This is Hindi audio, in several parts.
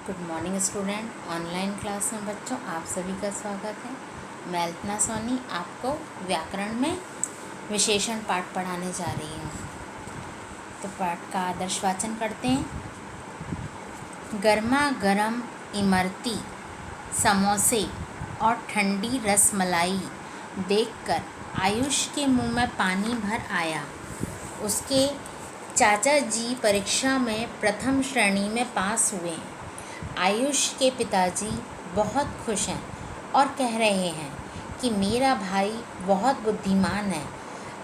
Good morning student. Online class में बच्चों आप सभी का स्वागत है। मैं अल्पना सोनी आपको व्याकरण में विशेषण पाठ पढ़ाने जा रही हूँ। तो पाठ का आदर्श वाचन करते हैं। गर्मा गर्म इमरती समोसे और ठंडी रसमलाई देखकर आयुष के मुंह में पानी भर आया। उसके चाचा जी परीक्षा में प्रथम श्रेणी में पास हुए। आयुष के पिताजी बहुत खुश हैं और कह रहे हैं कि मेरा भाई बहुत बुद्धिमान है,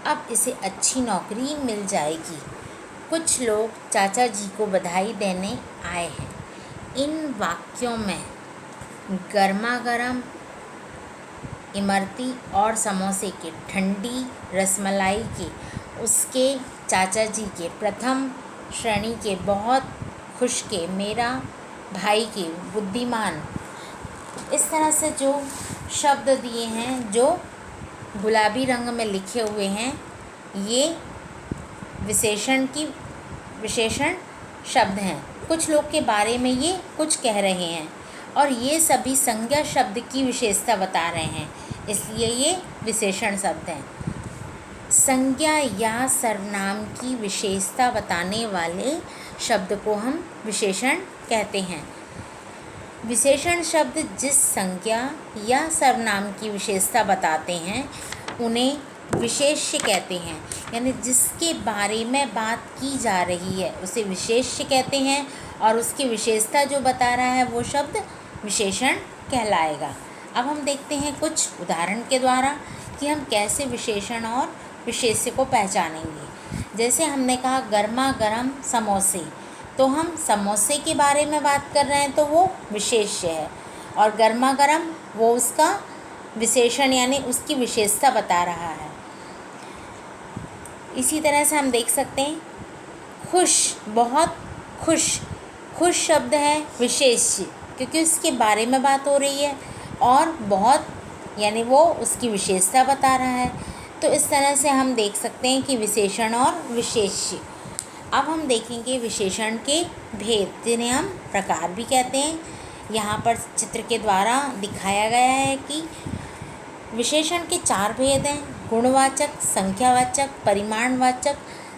अब इसे अच्छी नौकरी मिल जाएगी। कुछ लोग चाचा जी को बधाई देने आए हैं। इन वाक्यों में गर्मा गर्म इमरती और समोसे के, ठंडी रसमलाई के, उसके चाचा जी के, प्रथम श्रेणी के, बहुत खुश के, मेरा भाई के, बुद्धिमान, इस तरह से जो शब्द दिए हैं, जो गुलाबी रंग में लिखे हुए हैं, ये विशेषण शब्द हैं। कुछ लोग के बारे में ये कुछ कह रहे हैं और ये सभी संज्ञा शब्द की विशेषता बता रहे हैं, इसलिए ये विशेषण शब्द हैं। संज्ञा या सर्वनाम की विशेषता बताने वाले शब्द को हम विशेषण कहते हैं। विशेषण शब्द जिस संज्ञा या सर्वनाम की विशेषता बताते हैं उन्हें विशेष्य कहते हैं। यानी जिसके बारे में बात की जा रही है उसे विशेष्य कहते हैं और उसकी विशेषता जो बता रहा है वो शब्द विशेषण कहलाएगा। अब हम देखते हैं कुछ उदाहरण के द्वारा कि हम कैसे विशेषण और विशेष्य को पहचानेंगे। जैसे हमने कहा गर्मा गर्म समोसे, तो हम समोसे के बारे में बात कर रहे हैं तो वो विशेष्य है, और गर्मा गर्म वो उसका विशेषण यानी उसकी विशेषता बता रहा है। इसी तरह से हम देख सकते हैं खुश, बहुत खुश, खुश शब्द है विशेष्य क्योंकि उसके बारे में बात हो रही है, और बहुत यानी वो उसकी विशेषता बता रहा है। तो इस तरह से हम देख सकते हैं कि विशेषण और विशेष्य। अब हम देखेंगे विशेषण के भेद, जिन्हें हम प्रकार भी कहते हैं। यहाँ पर चित्र के द्वारा दिखाया गया है कि विशेषण के 4 भेद हैं: गुणवाचक, संख्यावाचक, परिमाणवाचक,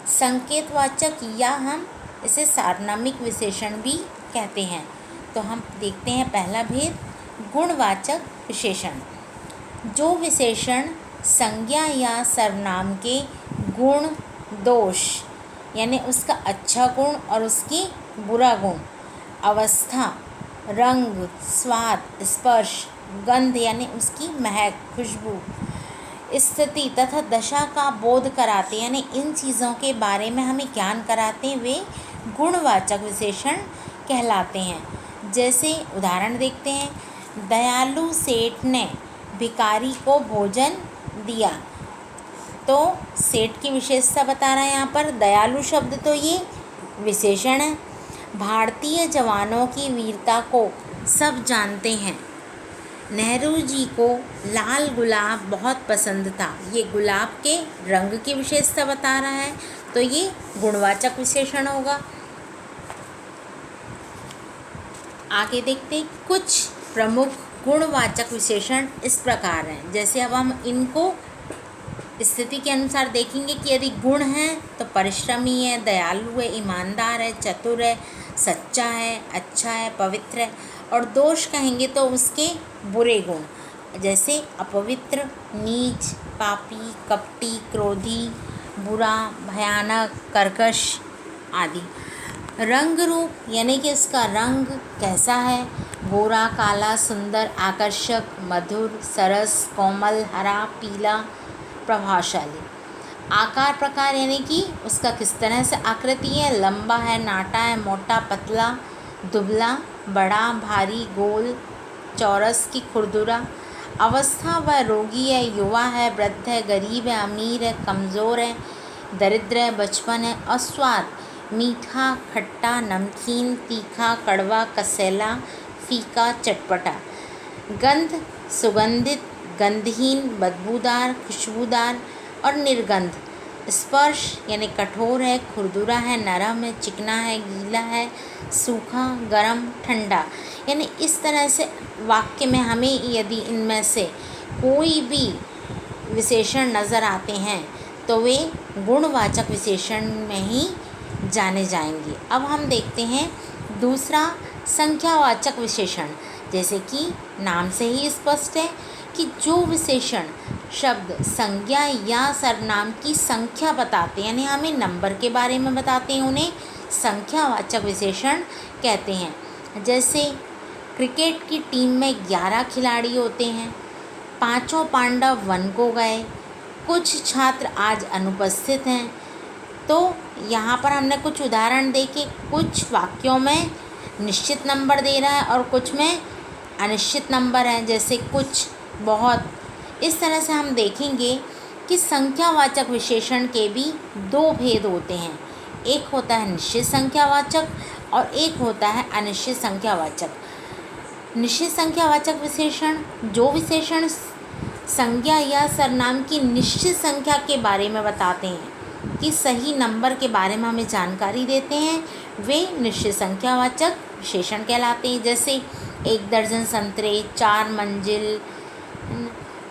संकेतवाचक, या हम इसे सार्वनामिक विशेषण भी कहते हैं। तो हम देखते हैं पहला भेद, गुणवाचक विशेषण। जो विशेषण संज्ञा या सर्वनाम के गुण, दोष यानी उसका अच्छा गुण और उसकी बुरा गुण, अवस्था, रंग, स्वाद, स्पर्श, गंध यानी उसकी महक, खुशबू, स्थिति तथा दशा का बोध कराते, यानी इन चीज़ों के बारे में हमें ज्ञान कराते हैं, वे गुणवाचक विशेषण कहलाते हैं। जैसे उदाहरण देखते हैं, दयालु सेठ ने भिखारी को भोजन दिया, तो सेठ की विशेषता बता रहा है यहाँ पर दयालु शब्द, तो ये विशेषण है। भारतीय जवानों की वीरता को सब जानते हैं। नेहरू जी को लाल गुलाब बहुत पसंद था, ये गुलाब के रंग की विशेषता बता रहा है, तो ये गुणवाचक विशेषण होगा। आगे देखते हैं, कुछ प्रमुख गुणवाचक विशेषण इस प्रकार हैं। जैसे अब हम इनको स्थिति के अनुसार देखेंगे कि यदि गुण है तो परिश्रमी है, दयालु है, ईमानदार है, चतुर है, सच्चा है, अच्छा है, पवित्र है। और दोष कहेंगे तो उसके बुरे गुण, जैसे अपवित्र, नीच, पापी, कपटी, क्रोधी, बुरा, भयानक, कर्कश आदि। रंग रूप यानी कि उसका रंग कैसा है, गोरा, काला, सुंदर, आकर्षक, मधुर, सरस, कोमल, हरा, पीला, प्रभावशाली। आकार प्रकार यानी कि उसका किस तरह से आकृति है, लंबा है, नाटा है, मोटा, पतला, दुबला, बड़ा, भारी, गोल, चौरस की खुरदुरा। अवस्था वह रोगी है, युवा है, वृद्ध है, गरीब है, अमीर है, कमज़ोर है, दरिद्र है, बचपन है। और स्वाद मीठा, खट्टा, नमकीन, तीखा, कड़वा, कसैला, फीका, चटपटा। गंध सुगंधित, गंधहीन, बदबूदार, खुशबूदार और निर्गंध। स्पर्श यानी कठोर है, खुरदुरा है, नरम है, चिकना है, गीला है, सूखा, गर्म, ठंडा। यानी इस तरह से वाक्य में हमें यदि इनमें से कोई भी विशेषण नज़र आते हैं तो वे गुणवाचक विशेषण में ही जाने जाएंगे। अब हम देखते हैं दूसरा संख्यावाचक विशेषण। जैसे कि नाम से ही स्पष्ट है कि जो विशेषण शब्द संज्ञा या सर्वनाम की संख्या बताते हैं, यानी हमें नंबर के बारे में बताते हैं, उन्हें संख्यावाचक विशेषण कहते हैं। जैसे क्रिकेट की टीम में 11 खिलाड़ी होते हैं, 5 पांडव वन को गए, कुछ छात्र आज अनुपस्थित हैं। तो यहाँ पर हमने कुछ उदाहरण देखे, कुछ वाक्यों में निश्चित नंबर दे रहा है और कुछ में अनिश्चित नंबर है, जैसे कुछ, बहुत। इस तरह से हम देखेंगे कि संख्यावाचक विशेषण के भी दो भेद होते हैं। एक होता है निश्चित संख्यावाचक और एक होता है अनिश्चित संख्यावाचक। निश्चित संख्यावाचक विशेषण जो विशेषण संज्ञा या सर्वनाम की निश्चित संख्या के बारे में बताते हैं, कि सही नंबर के बारे में हमें जानकारी देते हैं, वे निश्चित संख्यावाचक विशेषण कहलाते हैं। जैसे 1 दर्जन संतरे, 4 मंजिल,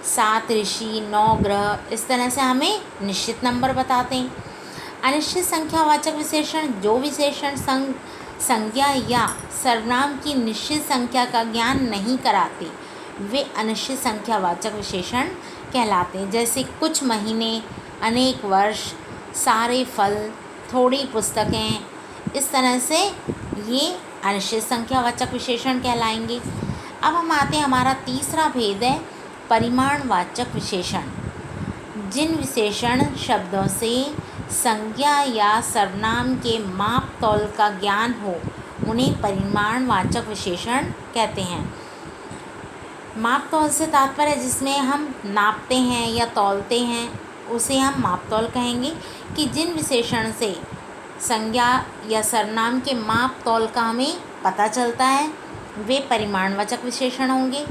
7 ऋषि, 9 ग्रह। इस तरह से हमें निश्चित नंबर बताते हैं। अनिश्चित संख्यावाचक विशेषण जो विशेषण संज्ञा या सर्वनाम की निश्चित संख्या का ज्ञान नहीं कराते, वे अनिश्चित संख्यावाचक विशेषण कहलाते हैं। जैसे कुछ महीने, अनेक वर्ष, सारे फल, थोड़ी पुस्तकें। इस तरह से ये अनिश्चित संख्यावाचक विशेषण कहलाएंगे। अब हम आते हैं, हमारा तीसरा भेद है परिमाणवाचक विशेषण। जिन विशेषण शब्दों से संज्ञा या सर्वनाम के माप तौल का ज्ञान हो, उन्हें परिमाणवाचक विशेषण कहते हैं। माप तौल से तात्पर्य जिसमें हम नापते हैं या तौलते हैं, उसे हम माप तौल कहेंगे। कि जिन विशेषण से संज्ञा या सर्वनाम के माप तौल का हमें पता चलता है, वे परिमाणवाचक विशेषण होंगे।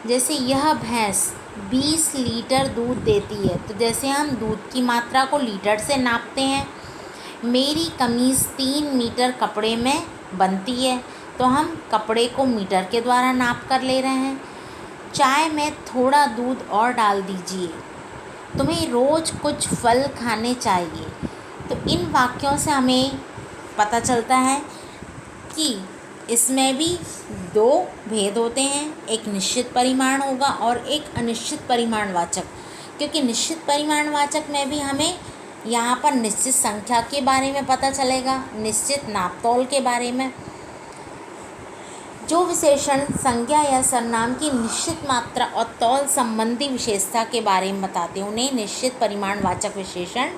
जैसे यह भैंस 20 लीटर दूध देती है, तो जैसे हम दूध की मात्रा को लीटर से नापते हैं। मेरी कमीज़ 3 मीटर कपड़े में बनती है, तो हम कपड़े को मीटर के द्वारा नाप कर ले रहे हैं। चाय में थोड़ा दूध और डाल दीजिए, तुम्हें रोज़ कुछ फल खाने चाहिए। तो इन वाक्यों से हमें पता चलता है कि इसमें भी दो भेद होते हैं, एक निश्चित परिमाण होगा और एक अनिश्चित परिमाणवाचक। क्योंकि निश्चित परिमाणवाचक में भी हमें यहाँ पर निश्चित संख्या के बारे में पता चलेगा, निश्चित नापतोल के बारे में। जो विशेषण संज्ञा या सर्वनाम की निश्चित मात्रा और तौल संबंधी विशेषता के बारे में बताते हैं, उन्हें निश्चित परिमाणवाचक विशेषण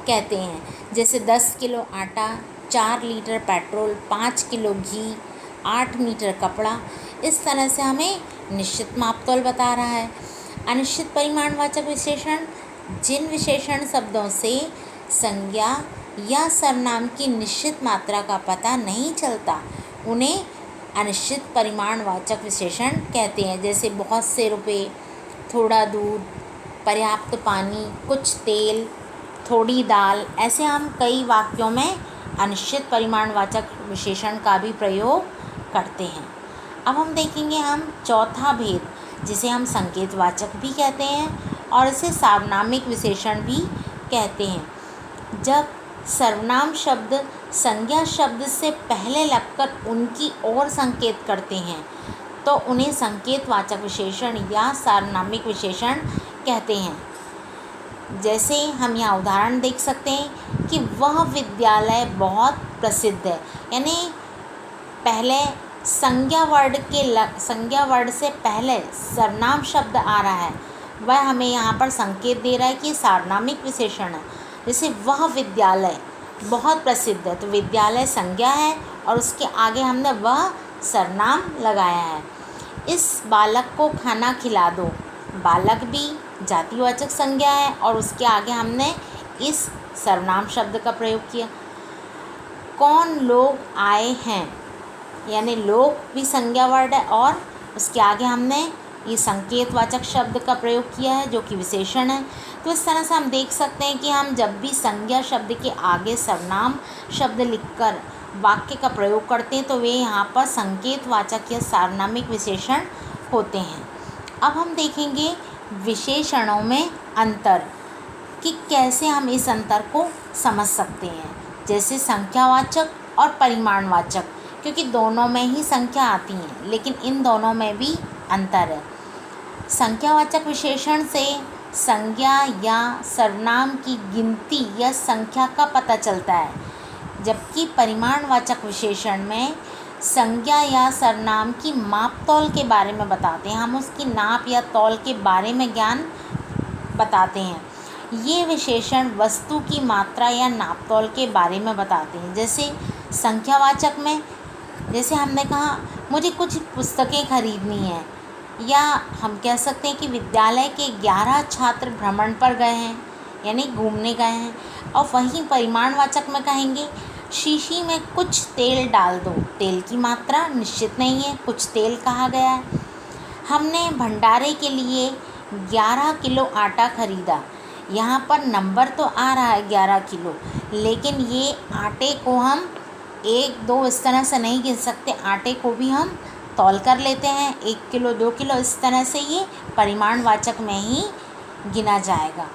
कहते हैं। जैसे 10 किलो आटा, 4 लीटर पेट्रोल, 5 किलो घी, 8 मीटर कपड़ा। इस तरह से हमें निश्चित मापतौल बता रहा है। अनिश्चित परिमाणवाचक विशेषण जिन विशेषण शब्दों से संज्ञा या सर्वनाम की निश्चित मात्रा का पता नहीं चलता, उन्हें अनिश्चित परिमाणवाचक विशेषण कहते हैं। जैसे बहुत से रुपए, थोड़ा दूध, पर्याप्त पानी, कुछ तेल, थोड़ी दाल। ऐसे हम कई वाक्यों में अनिश्चित परिमाणवाचक विशेषण का भी प्रयोग करते हैं। अब हम देखेंगे चौथा भेद, जिसे हम संकेतवाचक भी कहते हैं और इसे सार्वनामिक विशेषण भी कहते हैं। जब सर्वनाम शब्द संज्ञा शब्द से पहले लगकर उनकी ओर संकेत करते हैं, तो उन्हें संकेतवाचक विशेषण या सार्वनामिक विशेषण कहते हैं। जैसे हम यहाँ उदाहरण देख सकते हैं कि वह विद्यालय बहुत प्रसिद्ध है, यानी पहले संज्ञा वर्ड से पहले सर्वनाम शब्द आ रहा है, वह हमें यहाँ पर संकेत दे रहा है कि सार्वनामिक विशेषण है। जैसे वह विद्यालय बहुत प्रसिद्ध है, तो विद्यालय संज्ञा है और उसके आगे हमने वह सर्वनाम लगाया है। इस बालक को खाना खिला दो, बालक भी जातिवाचक संज्ञा है और उसके आगे हमने इस सर्वनाम शब्द का प्रयोग किया। कौन लोग आए हैं, यानी लोग भी संज्ञा वर्ड है और उसके आगे हमने ये संकेतवाचक शब्द का प्रयोग किया है जो कि विशेषण है। तो इस तरह से हम देख सकते हैं कि हम जब भी संज्ञा शब्द के आगे सर्वनाम शब्द लिखकर वाक्य का प्रयोग करते हैं तो वे यहाँ पर संकेतवाचक या सार्वनामिक विशेषण होते हैं। अब हम देखेंगे विशेषणों में अंतर कि कैसे हम इस अंतर को समझ सकते हैं, जैसे संख्यावाचक और परिमाणवाचक, क्योंकि दोनों में ही संख्या आती है लेकिन इन दोनों में भी अंतर है। संख्यावाचक विशेषण से संज्ञा या सर्वनाम की गिनती या संख्या का पता चलता है, जबकि परिमाणवाचक विशेषण में संज्ञा या सर्वनाम की माप तौल के बारे में बताते हैं, हम उसकी नाप या तौल के बारे में ज्ञान बताते हैं। ये विशेषण वस्तु की मात्रा या नाप तौल के बारे में बताते हैं। जैसे संख्यावाचक में, जैसे हमने कहा मुझे कुछ पुस्तकें खरीदनी हैं, या हम कह सकते हैं कि विद्यालय के 11 छात्र भ्रमण पर गए हैं यानी घूमने गए हैं। और वहीं परिमाणवाचक में कहेंगे शीशी में कुछ तेल डाल दो, तेल की मात्रा निश्चित नहीं है, कुछ तेल कहा गया है। हमने भंडारे के लिए 11 किलो आटा खरीदा, यहाँ पर नंबर तो आ रहा है 11 किलो, लेकिन ये आटे को हम 1 2 इस तरह से नहीं गिन सकते, आटे को भी हम तौल कर लेते हैं 1 किलो 2 किलो, इस तरह से ये परिमाणवाचक में ही गिना जाएगा।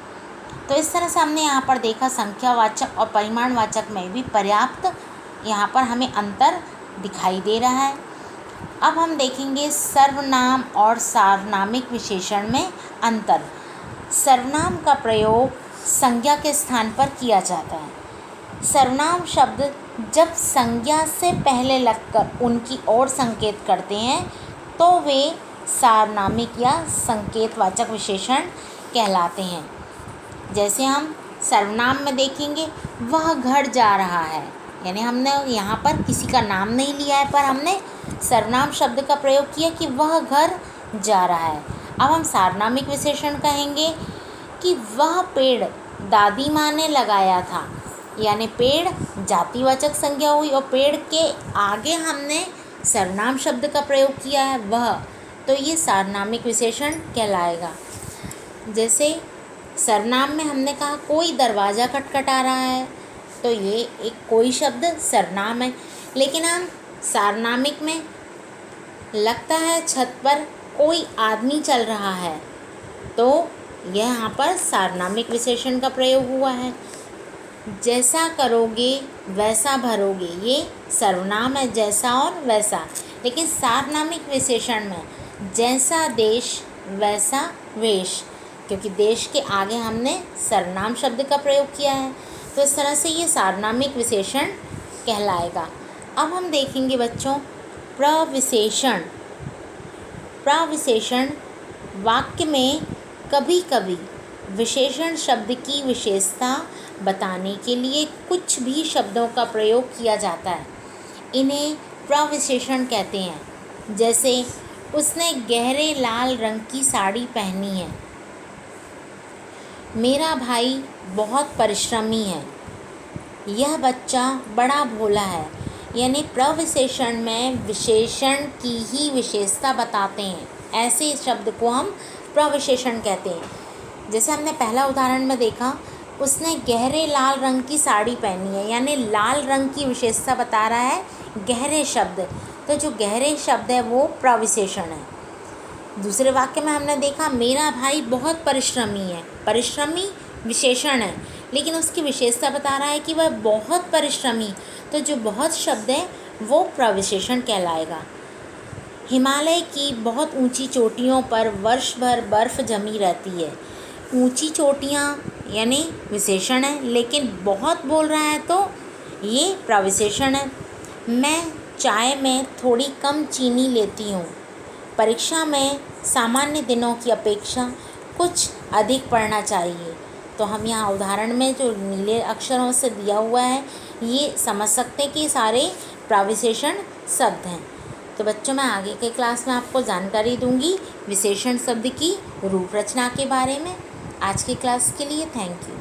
तो इस तरह से हमने यहाँ पर देखा संख्यावाचक और परिमाणवाचक में भी पर्याप्त यहाँ पर हमें अंतर दिखाई दे रहा है। अब हम देखेंगे सर्वनाम और सार्वनामिक विशेषण में अंतर। सर्वनाम का प्रयोग संज्ञा के स्थान पर किया जाता है। सर्वनाम शब्द जब संज्ञा से पहले लगकर उनकी ओर संकेत करते हैं तो वे सार्वनामिक या संकेतवाचक विशेषण कहलाते हैं। जैसे हम सर्वनाम में देखेंगे वह घर जा रहा है, यानी हमने यहाँ पर किसी का नाम नहीं लिया है पर हमने सर्वनाम शब्द का प्रयोग किया कि वह घर जा रहा है। अब हम सार्वनामिक विशेषण कहेंगे कि वह पेड़ दादी माँ ने लगाया था, यानी पेड़ जातिवाचक संज्ञा हुई और पेड़ के आगे हमने सर्वनाम शब्द का प्रयोग किया है वह, तो ये सार्वनामिक विशेषण कहलाएगा। जैसे सर्वनाम में हमने कहा कोई दरवाज़ा खटखटा रहा है, तो ये एक कोई शब्द सर्वनाम है, लेकिन हम सार्वनामिक में लगता है छत पर कोई आदमी चल रहा है, तो यह यहाँ पर सार्वनामिक विशेषण का प्रयोग हुआ है। जैसा करोगे वैसा भरोगे, ये सर्वनाम है जैसा और वैसा, लेकिन सार्वनामिक विशेषण में जैसा देश वैसा वेश, क्योंकि देश के आगे हमने सर्वनाम शब्द का प्रयोग किया है, तो इस तरह से ये सार्वनामिक विशेषण कहलाएगा। अब हम देखेंगे बच्चों प्रविशेषण। प्रविशेषण वाक्य में कभी कभी विशेषण शब्द की विशेषता बताने के लिए कुछ भी शब्दों का प्रयोग किया जाता है, इन्हें प्रविशेषण कहते हैं। जैसे उसने गहरे लाल रंग की साड़ी पहनी है, मेरा भाई बहुत परिश्रमी है, यह बच्चा बड़ा भोला है, यानी प्रविशेषण में विशेषण की ही विशेषता बताते हैं, ऐसे शब्द को हम प्रविशेषण कहते हैं। जैसे हमने पहला उदाहरण में देखा उसने गहरे लाल रंग की साड़ी पहनी है, यानी लाल रंग की विशेषता बता रहा है गहरे शब्द, तो जो गहरे शब्द है वो प्रविशेषण है। दूसरे वाक्य में हमने देखा मेरा भाई बहुत परिश्रमी है, परिश्रमी विशेषण है लेकिन उसकी विशेषता बता रहा है कि वह बहुत परिश्रमी, तो जो बहुत शब्द है वो प्रविशेषण कहलाएगा। हिमालय की बहुत ऊंची चोटियों पर वर्ष भर बर्फ़ जमी रहती है, ऊंची चोटियाँ यानी विशेषण है, लेकिन बहुत बोल रहा है तो ये प्रविशेषण है। मैं चाय में थोड़ी कम चीनी लेती हूँ, परीक्षा में सामान्य दिनों की अपेक्षा कुछ अधिक पढ़ना चाहिए, तो हम यहाँ उदाहरण में जो नीले अक्षरों से दिया हुआ है ये समझ सकते हैं कि सारे प्रविशेषण शब्द हैं। तो बच्चों मैं आगे के क्लास में आपको जानकारी दूंगी विशेषण शब्द की रूप रचना के बारे में। आज की क्लास के लिए थैंक यू।